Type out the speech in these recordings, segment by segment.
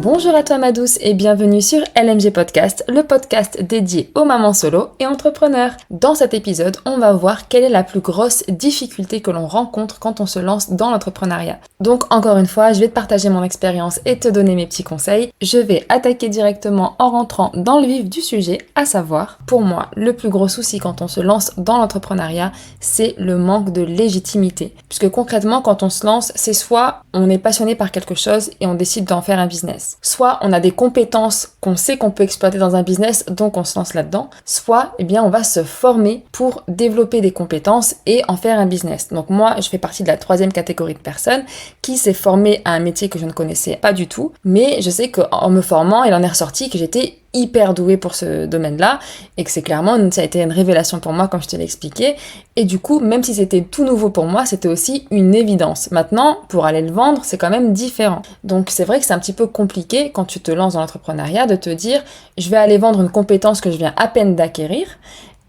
Bonjour à toi ma douce et bienvenue sur LMG Podcast, le podcast dédié aux mamans solo et entrepreneurs. Dans cet épisode, on va voir quelle est la plus grosse difficulté que l'on rencontre quand on se lance dans l'entrepreneuriat. Donc encore une fois, je vais te partager mon expérience et te donner mes petits conseils. Je vais attaquer directement en rentrant dans le vif du sujet, à savoir, pour moi, le plus gros souci quand on se lance dans l'entrepreneuriat, c'est le manque de légitimité. Puisque concrètement, quand on se lance, c'est soit on est passionné par quelque chose et on décide d'en faire un business. Soit on a des compétences qu'on sait qu'on peut exploiter dans un business, donc on se lance là-dedans. Soit, on va se former pour développer des compétences et en faire un business. Donc moi, je fais partie de la troisième catégorie de personnes qui s'est formée à un métier que je ne connaissais pas du tout. Mais je sais qu'en me formant, il en est ressorti que j'étais hyper douée pour ce domaine-là et que ça a été une révélation pour moi comme je te l'ai expliqué. Et du coup, même si c'était tout nouveau pour moi, c'était aussi une évidence. Maintenant, pour aller le vendre, c'est quand même différent. Donc c'est vrai que c'est un petit peu compliqué quand tu te lances dans l'entrepreneuriat de te dire je vais aller vendre une compétence que je viens à peine d'acquérir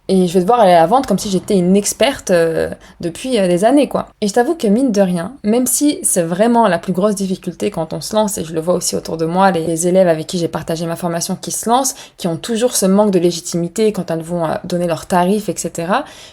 et je vais devoir aller à la vendre comme si j'étais une experte depuis des années, quoi. Et je t'avoue que mine de rien, même si c'est vraiment la plus grosse difficulté quand on se lance, et je le vois aussi autour de moi, les élèves avec qui j'ai partagé ma formation qui se lancent, qui ont toujours ce manque de légitimité quand elles vont donner leurs tarifs, etc.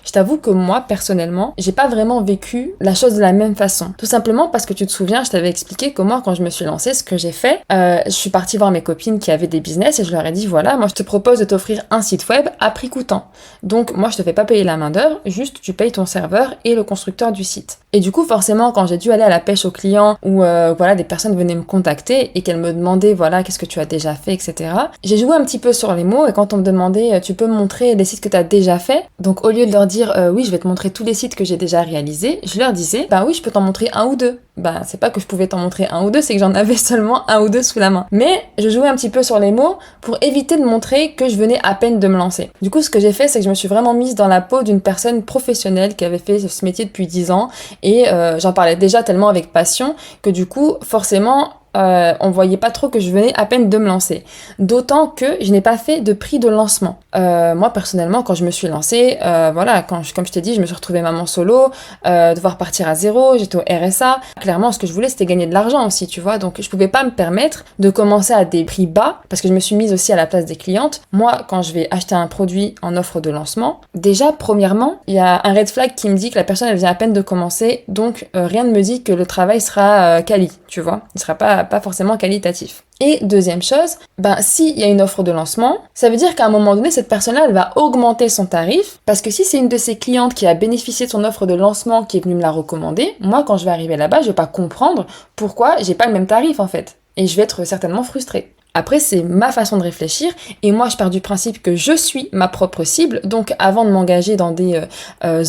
Je t'avoue que moi, personnellement, j'ai pas vraiment vécu la chose de la même façon. Tout simplement parce que tu te souviens, je t'avais expliqué que moi, quand je me suis lancée, ce que j'ai fait, je suis partie voir mes copines qui avaient des business et je leur ai dit, voilà, moi je te propose de t'offrir un site web à prix coûtant. Donc moi je te fais pas payer la main d'œuvre, juste tu payes ton serveur et le constructeur du site. Et du coup forcément quand j'ai dû aller à la pêche aux clients ou des personnes venaient me contacter et qu'elles me demandaient qu'est-ce que tu as déjà fait, etc. J'ai joué un petit peu sur les mots et quand on me demandait tu peux me montrer les sites que tu as déjà fait, donc au lieu de leur dire oui je vais te montrer tous les sites que j'ai déjà réalisés, je leur disais oui je peux t'en montrer un ou deux. C'est pas que je pouvais t'en montrer un ou deux, c'est que j'en avais seulement un ou deux sous la main. Mais je jouais un petit peu sur les mots pour éviter de montrer que je venais à peine de me lancer. Du coup, ce que j'ai fait, c'est que je me suis vraiment mise dans la peau d'une personne professionnelle qui avait fait ce métier depuis 10 ans et j'en parlais déjà tellement avec passion que du coup, forcément, on voyait pas trop que je venais à peine de me lancer. D'autant que je n'ai pas fait de prix de lancement. Moi, personnellement, quand je me suis lancée, comme je t'ai dit, je me suis retrouvée maman solo, devoir partir à zéro, j'étais au RSA. Clairement, ce que je voulais, c'était gagner de l'argent aussi, tu vois. Donc, je pouvais pas me permettre de commencer à des prix bas parce que je me suis mise aussi à la place des clientes. Moi, quand je vais acheter un produit en offre de lancement, déjà, premièrement, il y a un red flag qui me dit que la personne, elle vient à peine de commencer, donc rien ne me dit que le travail sera quali, tu vois. Il sera pas forcément qualitatif. Et deuxième chose, s'il y a une offre de lancement, ça veut dire qu'à un moment donné, cette personne-là, elle va augmenter son tarif, parce que si c'est une de ses clientes qui a bénéficié de son offre de lancement, qui est venue me la recommander, moi, quand je vais arriver là-bas, je vais pas comprendre pourquoi j'ai pas le même tarif, en fait. Et je vais être certainement frustrée. Après, c'est ma façon de réfléchir, et moi, je pars du principe que je suis ma propre cible, donc avant de m'engager dans des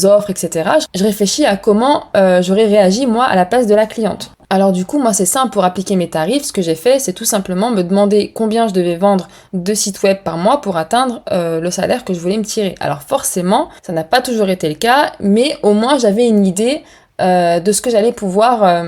offres, etc., je réfléchis à comment j'aurais réagi, moi, à la place de la cliente. Alors du coup, moi c'est simple, pour appliquer mes tarifs, ce que j'ai fait, c'est tout simplement me demander combien je devais vendre de sites web par mois pour atteindre le salaire que je voulais me tirer. Alors forcément, ça n'a pas toujours été le cas, mais au moins j'avais une idée de ce que j'allais pouvoir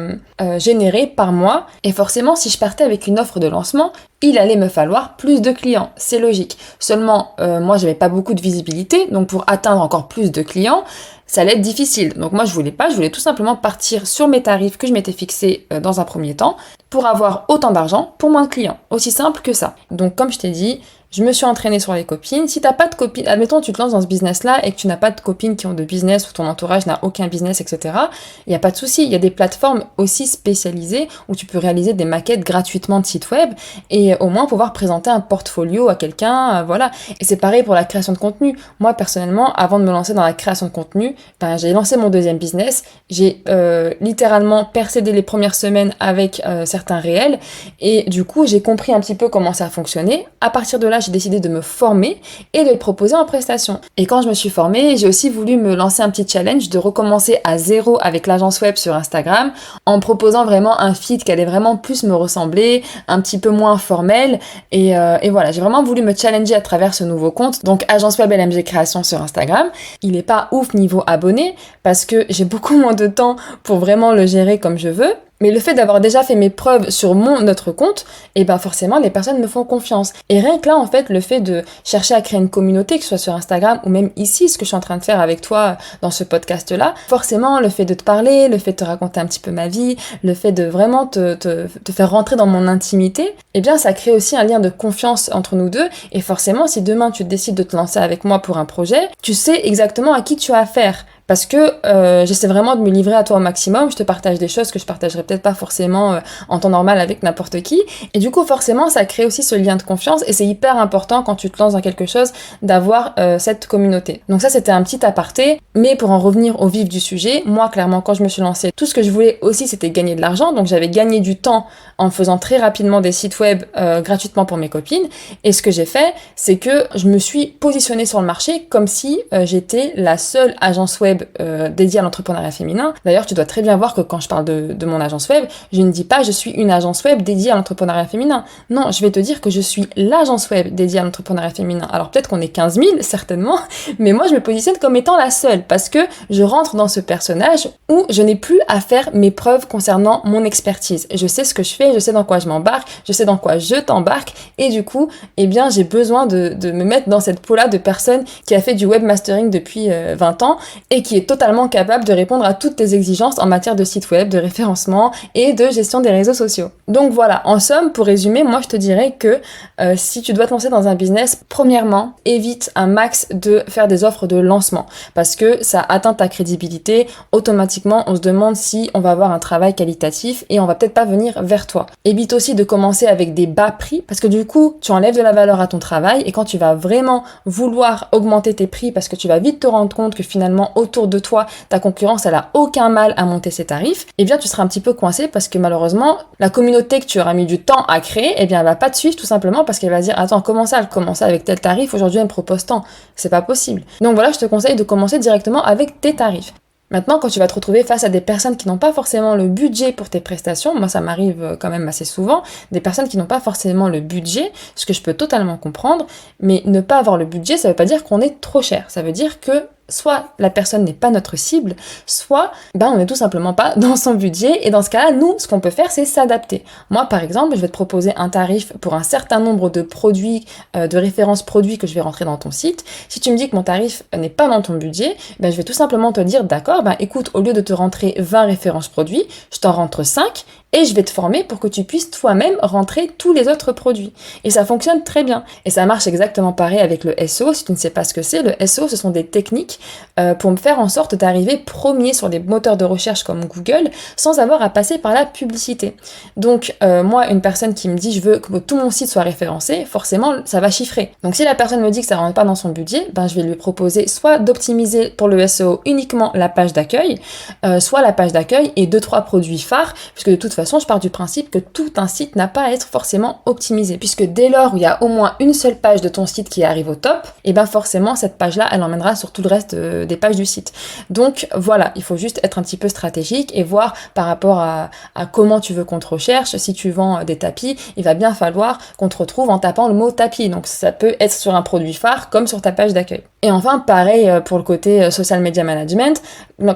générer par mois. Et forcément, si je partais avec une offre de lancement, il allait me falloir plus de clients, c'est logique. Seulement, moi j'avais pas beaucoup de visibilité, donc pour atteindre encore plus de clients, ça allait être difficile. Donc moi je voulais tout simplement partir sur mes tarifs que je m'étais fixés dans un premier temps pour avoir autant d'argent pour moins de clients. Aussi simple que ça. Donc comme je t'ai dit, je me suis entraînée sur les copines. Si t'as pas de copines, admettons tu te lances dans ce business-là et que tu n'as pas de copines qui ont de business ou ton entourage n'a aucun business, etc. Il n'y a pas de souci. Il y a des plateformes aussi spécialisées où tu peux réaliser des maquettes gratuitement de sites web et au moins pouvoir présenter un portfolio à quelqu'un, voilà. Et c'est pareil pour la création de contenu. Moi personnellement, avant de me lancer dans la création de contenu, j'ai lancé mon deuxième business. J'ai littéralement percé dès les premières semaines avec certains réels et du coup j'ai compris un petit peu comment ça fonctionnait. À partir de là, j'ai décidé de me former et de le proposer en prestation. Et quand je me suis formée, j'ai aussi voulu me lancer un petit challenge de recommencer à zéro avec l'agence web sur Instagram en proposant vraiment un feed qui allait vraiment plus me ressembler, un petit peu moins formel et voilà, j'ai vraiment voulu me challenger à travers ce nouveau compte. Donc agence web LMG Création sur Instagram. Il est pas ouf niveau abonnés parce que j'ai beaucoup moins de temps pour vraiment le gérer comme je veux. Mais le fait d'avoir déjà fait mes preuves sur notre compte, et ben forcément les personnes me font confiance. Et rien que là en fait, le fait de chercher à créer une communauté, que ce soit sur Instagram ou même ici, ce que je suis en train de faire avec toi dans ce podcast-là, forcément le fait de te parler, le fait de te raconter un petit peu ma vie, le fait de vraiment te faire rentrer dans mon intimité, eh bien ça crée aussi un lien de confiance entre nous deux. Et forcément, si demain tu décides de te lancer avec moi pour un projet, tu sais exactement à qui tu as affaire. Parce que j'essaie vraiment de me livrer à toi au maximum, je te partage des choses que je partagerais peut-être pas forcément en temps normal avec n'importe qui, et du coup forcément ça crée aussi ce lien de confiance, et c'est hyper important quand tu te lances dans quelque chose d'avoir cette communauté. Donc ça c'était un petit aparté, mais pour en revenir au vif du sujet, moi clairement quand je me suis lancée, tout ce que je voulais aussi c'était gagner de l'argent, donc j'avais gagné du temps en faisant très rapidement des sites web gratuitement pour mes copines, et ce que j'ai fait c'est que je me suis positionnée sur le marché comme si j'étais la seule agence web dédiée à l'entrepreneuriat féminin. D'ailleurs, tu dois très bien voir que quand je parle de mon agence web, je ne dis pas je suis une agence web dédiée à l'entrepreneuriat féminin. Non, je vais te dire que je suis l'agence web dédiée à l'entrepreneuriat féminin. Alors peut-être qu'on est 15 000, certainement, mais moi je me positionne comme étant la seule, parce que je rentre dans ce personnage où je n'ai plus à faire mes preuves concernant mon expertise. Je sais ce que je fais, je sais dans quoi je m'embarque, je sais dans quoi je t'embarque, et du coup, eh bien, j'ai besoin de me mettre dans cette peau-là de personne qui a fait du webmastering depuis 20 ans, et qui est totalement capable de répondre à toutes tes exigences en matière de site web, de référencement et de gestion des réseaux sociaux. Donc voilà, en somme, pour résumer, moi je te dirais que si tu dois te lancer dans un business, premièrement, évite un max de faire des offres de lancement, parce que ça atteint ta crédibilité. Automatiquement, on se demande si on va avoir un travail qualitatif et on va peut-être pas venir vers toi. Évite aussi de commencer avec des bas prix, parce que du coup, tu enlèves de la valeur à ton travail, et quand tu vas vraiment vouloir augmenter tes prix, parce que tu vas vite te rendre compte que finalement, autour de toi, ta concurrence, elle a aucun mal à monter ses tarifs, eh bien tu seras un petit peu coincé, parce que malheureusement, la communauté que tu auras mis du temps à créer, eh bien elle va pas te suivre tout simplement parce qu'elle va dire attends, comment ça, elle commençait avec tel tarif, aujourd'hui elle me propose tant. C'est pas possible. Donc voilà, je te conseille de commencer directement avec tes tarifs. Maintenant, quand tu vas te retrouver face à des personnes qui n'ont pas forcément le budget pour tes prestations, moi ça m'arrive quand même assez souvent, des personnes qui n'ont pas forcément le budget, ce que je peux totalement comprendre, mais ne pas avoir le budget, ça veut pas dire qu'on est trop cher, ça veut dire que soit la personne n'est pas notre cible, soit on n'est tout simplement pas dans son budget, et dans ce cas-là, nous, ce qu'on peut faire, c'est s'adapter. Moi, par exemple, je vais te proposer un tarif pour un certain nombre de produits, de références produits que je vais rentrer dans ton site. Si tu me dis que mon tarif n'est pas dans ton budget, je vais tout simplement te dire, d'accord, écoute, au lieu de te rentrer 20 références produits, je t'en rentre 5, et je vais te former pour que tu puisses toi-même rentrer tous les autres produits. Et ça fonctionne très bien. Et ça marche exactement pareil avec le SEO. Si tu ne sais pas ce que c'est, le SEO, ce sont des techniques pour me faire en sorte d'arriver premier sur les moteurs de recherche comme Google, sans avoir à passer par la publicité. Donc, moi, une personne qui me dit je veux que tout mon site soit référencé, forcément, ça va chiffrer. Donc, si la personne me dit que ça ne rentre pas dans son budget, je vais lui proposer soit d'optimiser pour le SEO uniquement la page d'accueil, soit la page d'accueil et 2-3 produits phares, puisque de toute façon, je pars du principe que tout un site n'a pas à être forcément optimisé, puisque dès lors où il y a au moins une seule page de ton site qui arrive au top, et forcément cette page-là, elle emmènera sur tout le reste des pages du site. Donc voilà, il faut juste être un petit peu stratégique et voir par rapport à comment tu veux qu'on te recherche. Si tu vends des tapis, il va bien falloir qu'on te retrouve en tapant le mot tapis, donc ça peut être sur un produit phare comme sur ta page d'accueil. Et enfin, pareil pour le côté social media management,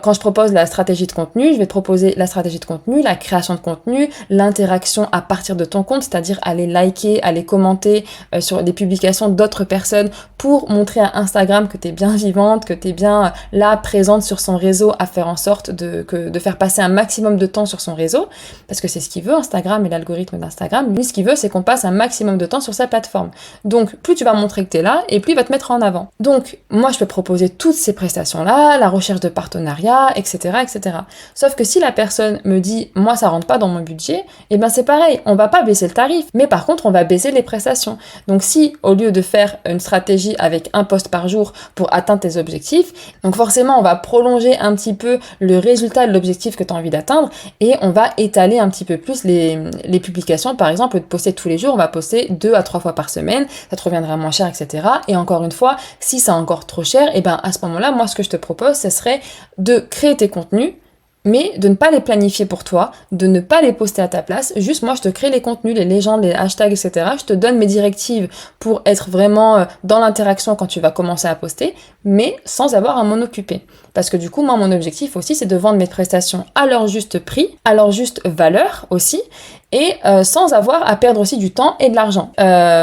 quand je propose la stratégie de contenu, je vais te proposer la stratégie de contenu, la création de contenu, l'interaction à partir de ton compte, c'est-à-dire aller liker, aller commenter sur des publications d'autres personnes pour montrer à Instagram que t'es bien vivante, que t'es bien là, présente sur son réseau, à faire en sorte de faire passer un maximum de temps sur son réseau, parce que c'est ce qu'il veut, Instagram et l'algorithme d'Instagram. Lui, ce qu'il veut, c'est qu'on passe un maximum de temps sur sa plateforme. Donc, plus tu vas montrer que t'es là, et plus il va te mettre en avant. Donc, moi, je peux proposer toutes ces prestations-là, la recherche de partenariats, etc., etc. Sauf que si la personne me dit, moi, ça rentre pas dans mon budget, c'est pareil, on va pas baisser le tarif, mais par contre, on va baisser les prestations. Donc, si, au lieu de faire une stratégie avec un post par jour pour atteindre tes objectifs, donc forcément, on va prolonger un petit peu le résultat de l'objectif que tu as envie d'atteindre, et on va étaler un petit peu plus les publications. Par exemple, au lieu de poster tous les jours, on va poster 2 à 3 fois par semaine, ça te reviendra moins cher, etc. Et encore une fois, si c'est encore trop cher, à ce moment-là, moi, ce que je te propose, ce serait de créer tes contenus, mais de ne pas les planifier pour toi, de ne pas les poster à ta place. Juste moi je te crée les contenus, les légendes, les hashtags, etc. Je te donne mes directives pour être vraiment dans l'interaction quand tu vas commencer à poster, mais sans avoir à m'en occuper. Parce que du coup, moi, mon objectif aussi, c'est de vendre mes prestations à leur juste prix, à leur juste valeur aussi, et sans avoir à perdre aussi du temps et de l'argent.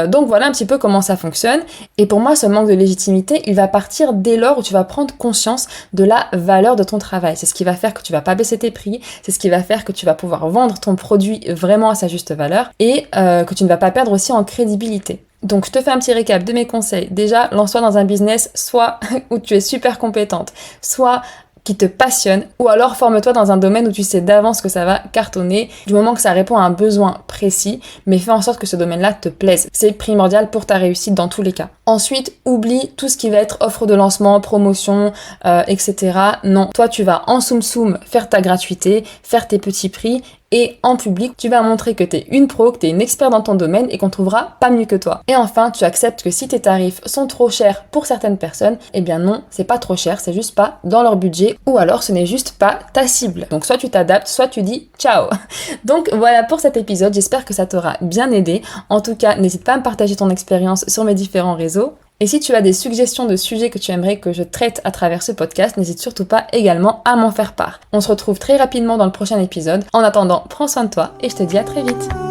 Donc voilà un petit peu comment ça fonctionne. Et pour moi, ce manque de légitimité, il va partir dès lors où tu vas prendre conscience de la valeur de ton travail. C'est ce qui va faire que tu vas pas baisser tes prix, c'est ce qui va faire que tu vas pouvoir vendre ton produit vraiment à sa juste valeur et que tu ne vas pas perdre aussi en crédibilité. Donc je te fais un petit récap de mes conseils. Déjà, lance-toi dans un business soit où tu es super compétente, soit qui te passionne, ou alors forme-toi dans un domaine où tu sais d'avance que ça va cartonner, du moment que ça répond à un besoin précis, mais fais en sorte que ce domaine-là te plaise. C'est primordial pour ta réussite dans tous les cas. Ensuite, oublie tout ce qui va être offre de lancement, promotion, etc. Non, toi tu vas en soum faire ta gratuité, faire tes petits prix, et en public, tu vas montrer que t'es une pro, que t'es une experte dans ton domaine et qu'on trouvera pas mieux que toi. Et enfin, tu acceptes que si tes tarifs sont trop chers pour certaines personnes, eh bien non, c'est pas trop cher, c'est juste pas dans leur budget ou alors ce n'est juste pas ta cible. Donc soit tu t'adaptes, soit tu dis ciao. Donc voilà pour cet épisode, j'espère que ça t'aura bien aidé. En tout cas, n'hésite pas à me partager ton expérience sur mes différents réseaux. Et si tu as des suggestions de sujets que tu aimerais que je traite à travers ce podcast, n'hésite surtout pas également à m'en faire part. On se retrouve très rapidement dans le prochain épisode. En attendant, prends soin de toi et je te dis à très vite.